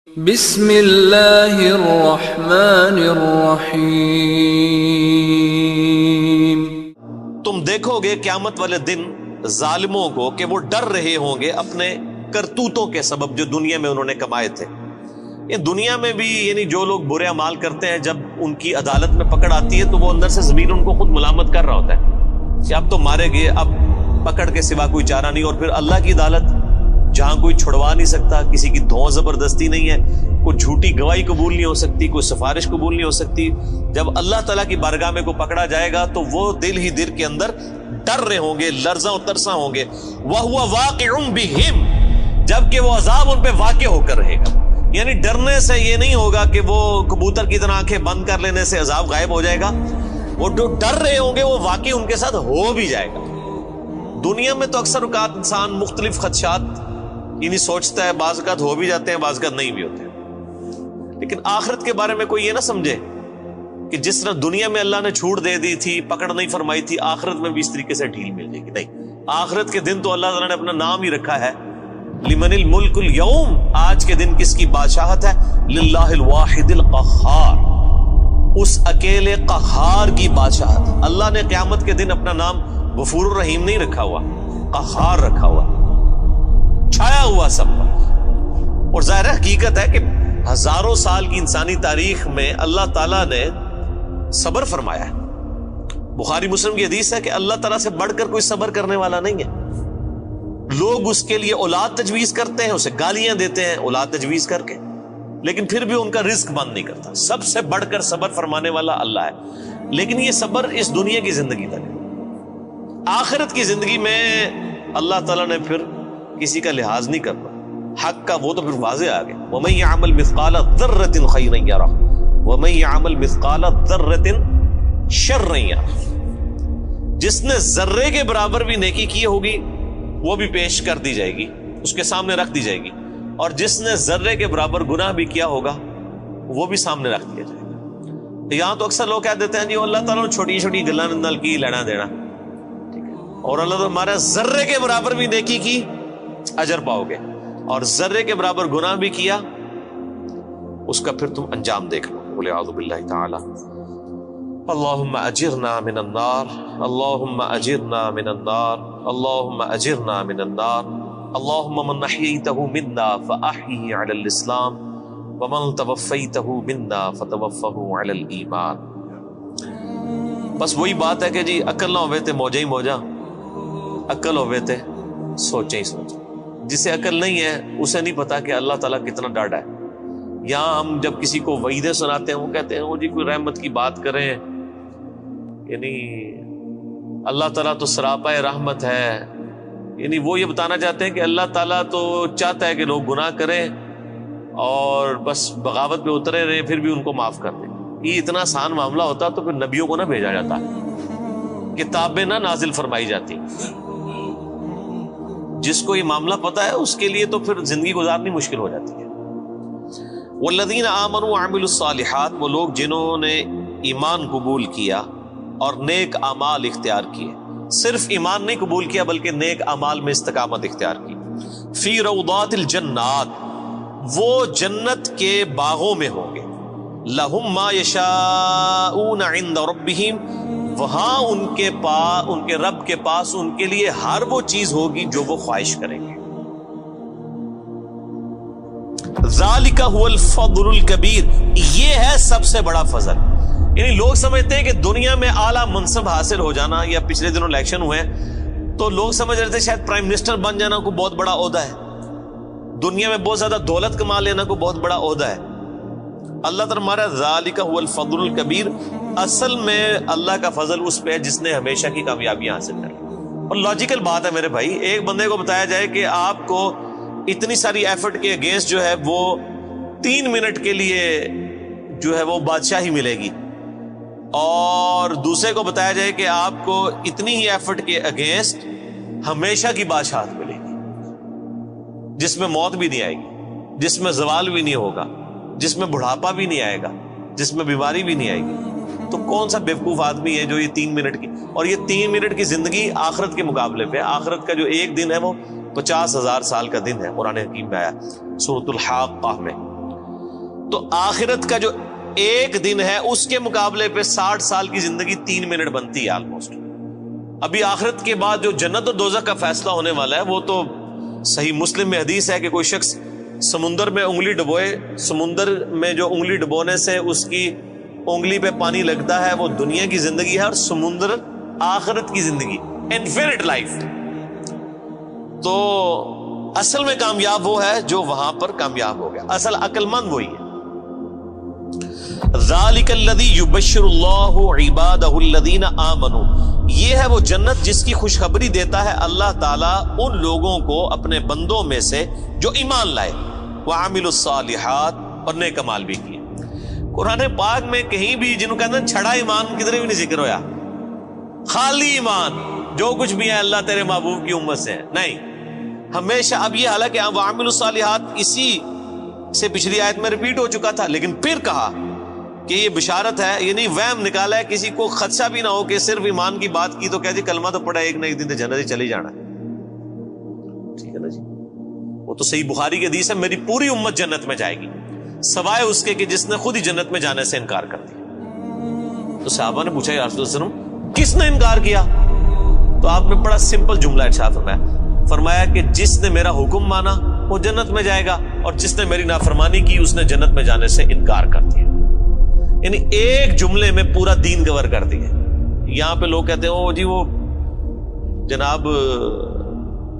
بسم اللہ الرحمن الرحیم۔ تم دیکھو گے قیامت والے دن ظالموں کو کہ وہ ڈر رہے ہوں گے اپنے کرتوتوں کے سبب جو دنیا میں انہوں نے کمائے تھے۔ یہ دنیا میں بھی یعنی جو لوگ برے اعمال کرتے ہیں جب ان کی عدالت میں پکڑ آتی ہے تو وہ اندر سے ضمیر ان کو خود ملامت کر رہا ہوتا ہے کہ اب تو مارے گئے، اب پکڑ کے سوا کوئی چارہ نہیں۔ اور پھر اللہ کی عدالت جہاں کوئی چھڑوا نہیں سکتا، کسی کی دھواں زبردستی نہیں ہے، کوئی جھوٹی گواہی قبول نہیں ہو سکتی، کوئی سفارش قبول نہیں ہو سکتی، جب اللہ تعالیٰ کی بارگاہ میں کو پکڑا جائے گا تو وہ دل ہی دل کے اندر ڈر رہے ہوں گے، لرزاں و ترساں ہوں گے۔ وَهُوَ وَاقِعٌ بِهِمْ، جبکہ وہ عذاب ان پہ واقع ہو کر رہے گا۔ یعنی ڈرنے سے یہ نہیں ہوگا کہ وہ کبوتر کی طرح آنکھیں بند کر لینے سے عذاب غائب ہو جائے گا، وہ جو ڈر رہے ہوں گے وہ واقعی ان کے ساتھ ہو بھی جائے گا۔ دنیا میں تو اکثر اوقات انسان مختلف خدشات یعنی سوچتا ہے، بعض اوقات ہو بھی جاتے ہیں، بعض اوقات نہیں بھی ہوتے ہیں، لیکن آخرت کے بارے میں کوئی یہ نہ سمجھے کہ جس طرح دنیا میں اللہ نے چھوٹ دے دی تھی، پکڑ نہیں فرمائی تھی، آخرت میں بھی اس طریقے سے ڈھیل مل جائے گی۔ نہیں، آخرت کے دن تو اللہ تعالیٰ نے اپنا نام ہی رکھا ہے، لمن الملک اليوم، آج کے دن کس کی بادشاہت ہے؟ للہ الواحد القہار، اس اکیلے قہار کی بادشاہت۔ اللہ نے قیامت کے دن اپنا نام غفور الرحیم نہیں رکھا ہوا، قہار رکھا ہوا، چھایا ہوا سب پر۔ اور ظاہر حقیقت ہے کہ ہزاروں سال کی انسانی تاریخ میں اللہ تعالیٰ نے صبر فرمایا ہے۔ بخاری مسلم کی حدیث ہے کہ اللہ تعالیٰ سے بڑھ کر کوئی صبر کرنے والا نہیں ہے۔ لوگ اس کے لیے اولاد تجویز کرتے ہیں، اسے گالیاں دیتے ہیں اولاد تجویز کر کے، لیکن پھر بھی ان کا رزق بند نہیں کرتا۔ سب سے بڑھ کر صبر فرمانے والا اللہ ہے، لیکن یہ صبر اس دنیا کی زندگی تک ہے۔ آخرت کی زندگی میں اللہ تعالیٰ نے پھر کسی کا لحاظ نہیں کرنا، حق کا وہ تو پھر واضح آ گیا۔ وَمَن يَعْمَلْ مِثْقَالَ ذَرَّةٍ خَيْرًا يَرَهُ وَمَن يَعْمَلْ مِثْقَالَ ذَرَّةٍ شَرًّا يَرَهُ، جس نے ذرے کے برابر بھی نیکی کی ہوگی وہ بھی پیش کر دی جائے گی، اس کے سامنے رکھ دی جائے گی، اور جس نے ذرے کے برابر گناہ بھی کیا ہوگا وہ بھی سامنے رکھ دیا جائے گا۔ یہاں تو اکثر لوگ کہہ دیتے ہیں جی اللہ تعالیٰ نے چھوٹی چھوٹی گلاں نال کی لینا دینا، ٹھیک ہے، اور اللہ تعالیٰ ہمارا ذرے کے برابر بھی نیکی کی اجر پاؤ گے، اور ذرے کے برابر گناہ بھی کیا اس کا پھر تم انجام دیکھ لو۔ بولے اعوذ باللہ تعالی اللہم اجرنا من النار، اللہم اجرنا من النار، اللہم اجرنا من النار، اللہم من احییتہ منا فاحیہ علی الاسلام ومن توفیتہ منا فتوفہ علی الایمان۔ بس وہی بات ہے کہ جی عقل نہ ہوئے تے موجہ ہی موجہ، عقل ہوئے تے سوچے ہی سوچے۔ جسے عقل نہیں ہے اسے نہیں پتا کہ اللہ تعالیٰ کتنا ڈاڈا ہے۔ یہاں ہم جب کسی کو وعیدیں سناتے ہیں وہ کہتے ہیں وہ جی کوئی رحمت کی بات کریں، یعنی اللہ تعالیٰ تو سراپا رحمت ہے، یعنی وہ یہ بتانا چاہتے ہیں کہ اللہ تعالیٰ تو چاہتا ہے کہ لوگ گناہ کریں اور بس بغاوت پہ اترے رہے پھر بھی ان کو معاف کر دیں۔ یہ اتنا آسان معاملہ ہوتا تو پھر نبیوں کو نہ بھیجا جاتا، کتابیں نہ نازل فرمائی جاتی۔ جس کو یہ معاملہ پتا ہے اس کے لیے تو پھر زندگی گزارنی مشکل ہو جاتی ہے۔ والذین آمنوا وعملوا الصالحات، وہ لوگ جنہوں نے ایمان قبول کیا اور نیک اعمال اختیار کیے، صرف ایمان نہیں قبول کیا بلکہ نیک اعمال میں استقامت اختیار کی۔ فی روضات الجنات، وہ جنت کے باغوں میں ہوں گے۔ لہم ما یشاءون عند ربہم، وہاں ان کے رب کے پاس ان کے لیے ہر وہ چیز ہوگی جو وہ خواہش کریں گے۔ ذالک هو الفضل الکبیر، یہ ہے سب سے بڑا فضل۔ یعنی لوگ سمجھتے ہیں کہ دنیا میں اعلیٰ منصب حاصل ہو جانا، یا پچھلے دنوں الیکشن ہوئے تو لوگ سمجھ رہے تھے شاید پرائم منسٹر بن جانا کوئی بہت بڑا عہدہ ہے، دنیا میں بہت زیادہ دولت کما لینا کوئی بہت بڑا عہدہ ہے۔ اللہ تعالیٰ ہمارا ذالک هو الفضل الکبیر، اصل میں اللہ کا فضل اس پہ ہے جس نے ہمیشہ کی کامیابیاں حاصل کر لی۔ اور لاجیکل بات ہے میرے بھائی، ایک بندے کو بتایا جائے کہ آپ کو اتنی ساری ایفرٹ کے اگینسٹ جو ہے وہ 3 منٹ کے لیے جو ہے وہ بادشاہی ملے گی، اور دوسرے کو بتایا جائے کہ آپ کو اتنی ہی ایفرٹ کے اگینسٹ ہمیشہ کی بادشاہت ملے گی، جس میں موت بھی نہیں آئے گی، جس میں زوال بھی نہیں ہوگا، جس میں بڑھاپا بھی نہیں آئے گا، جس میں بیماری بھی نہیں آئے گی، تو کون سا بیوقوف آدمی ہے جو یہ 3 منٹ کی، اور یہ 3 منٹ کی زندگی آخرت کے مقابلے پہ، آخرت کا جو ایک دن ہے وہ 50,000 سال کا دن ہے۔ قرآن حکیم میں آیا سورۃ الحاقہ میں تو آخرت کا جو ایک دن ہے اس کے مقابلے پہ 60 سال کی زندگی 3 منٹ بنتی ہے آلموسٹ. ابھی آخرت کے بعد جو جنت و دوزخ کا فیصلہ ہونے والا ہے وہ تو صحیح مسلم میں حدیث ہے کہ کوئی شخص سمندر میں انگلی ڈبوئے, سمندر میں جو انگلی ڈبونے سے اس کی انگلی پہ پانی لگتا ہے وہ دنیا کی زندگی ہے, اور سمندر آخرت کی زندگی, انفینٹ لائف. تو اصل میں کامیاب وہ ہے جو وہاں پر کامیاب ہو گیا, اصل عقل مند وہی ہے. ذالک الذی یبشر اللہ عبادہ الذین آمنوا, یہ ہے وہ جنت جس کی خوشخبری دیتا ہے اللہ تعالیٰ ان لوگوں کو اپنے بندوں میں سے جو ایمان لائے, وعملوا الصالحات, اور نیک اعمال بھی کیے. قرآن پاک میں کہیں بھی جنہوں کہتے ہیں چھڑا ایمان کدھر بھی نہیں ذکر ہویا, خالی ایمان جو کچھ بھی ہے اللہ تیرے محبوب کی امت سے ہے, نہیں. ہمیشہ اب یہ حالانکہ وعملوا الصالحات اسی سے پچھلی آیت میں ریپیٹ ہو چکا تھا, لیکن پھر کہا کہ یہ بشارت ہے, یعنی وہم نکالا ہے, کسی کو خدشہ بھی نہ ہو کہ صرف ایمان کی بات کی تو کہہ جی کلمہ تو پڑھا ایک نہ ایک دن تو جنت ہی چلی جانا ہے. ٹھیک ہے نا جی, وہ تو صحیح بخاری کی حدیث ہے, میری پوری امت جنت میں جائے گی سوائے اس کے کہ جس نے خود ہی جنت میں جانے سے انکار کر دیا. تو صحابہ نے پوچھا یا رسول اللہ صلی اللہ علیہ وسلم کس نے انکار کیا؟ تو آپ نے بڑا سمپل جملہ ارشاد فرمایا کہ جس نے میرا حکم مانا وہ جنت میں جائے گا, اور جس نے میری نافرمانی کی اس نے جنت میں جانے سے انکار کر دیا. یعنی ایک جملے میں پورا دین کور کر دیا. یہاں پہ لوگ کہتے ہیں او جی وہ جناب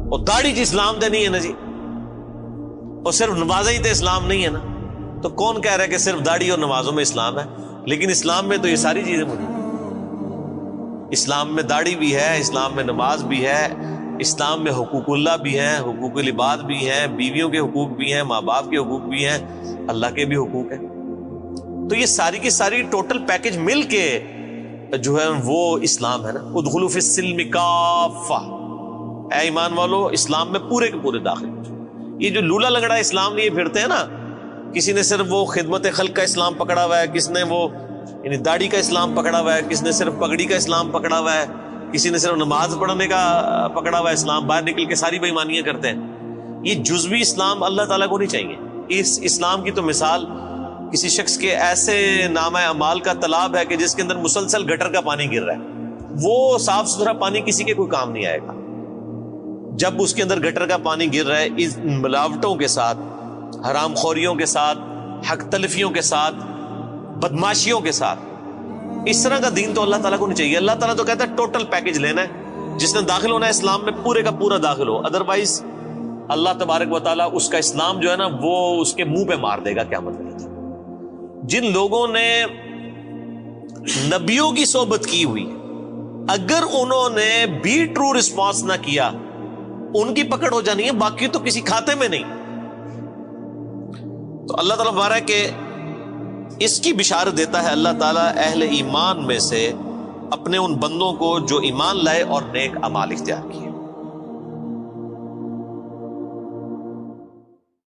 وہ داڑھی جی اسلام دے نہیں ہے نا جی, اور صرف نمازیں ہی تو اسلام نہیں ہے نا. تو کون کہہ رہا ہے کہ صرف داڑھی اور نمازوں میں اسلام ہے؟ لیکن اسلام میں تو یہ ساری چیزیں موجود ہیں. اسلام میں داڑھی بھی ہے, اسلام میں نماز بھی ہے, اسلام میں حقوق اللہ بھی ہیں, حقوق العباد بھی ہیں, بیویوں کے حقوق بھی ہیں, ماں باپ کے حقوق بھی ہیں, اللہ کے بھی حقوق ہیں. تو یہ ساری کی ساری ٹوٹل پیکج مل کے جو ہے وہ اسلام ہے نا. ادخلوا فی السلم کافہ, اے ایمان والو اسلام میں پورے کے پورے داخل. یہ جو لولا لنگڑا اسلام لیے پھرتے ہیں نا, کسی نے صرف وہ خدمت خلق کا اسلام پکڑا ہوا ہے, کس نے وہ یعنی داڑھی کا اسلام پکڑا ہوا ہے, کس نے صرف پگڑی کا اسلام پکڑا ہوا ہے, کسی نے صرف نماز پڑھنے کا پکڑا ہوا ہے اسلام, باہر نکل کے ساری بے ایمانیاں کرتے ہیں. یہ جزوی اسلام اللہ تعالیٰ کو نہیں چاہیے. اس اسلام کی تو مثال کسی شخص کے ایسے نامہ اعمال کا تالاب ہے کہ جس کے اندر مسلسل گٹر کا پانی گر رہا ہے, وہ صاف ستھرا پانی کسی کے کوئی کام نہیں آئے گا. جب اس کے اندر گٹر کا پانی گر رہا ہے اس ملاوٹوں کے ساتھ, حرام خوریوں کے ساتھ, حق تلفیوں کے ساتھ, بدماشیوں کے ساتھ, اس طرح کا دین تو اللہ تعالیٰ کو نہیں چاہیے. اللہ تعالیٰ تو کہتا ہے ٹوٹل پیکج لینا ہے, جس نے داخل ہونا ہے اسلام میں پورے کا پورا داخل ہو, ادروائز اللہ تبارک و تعالیٰ اس کا اسلام جو ہے نا وہ اس کے منہ پہ مار دے گا قیامت کے دن. جن لوگوں نے نبیوں کی صحبت کی ہوئی, اگر انہوں نے بھی ٹرو رسپانس نہ کیا ان کی پکڑ ہو جانی ہے, باقی تو کسی کھاتے میں نہیں. تو اللہ تعالیٰ بارہ کہ اس کی بشارت دیتا ہے اللہ تعالیٰ اہل ایمان میں سے اپنے ان بندوں کو جو ایمان لائے اور نیک اعمال اختیار کیے.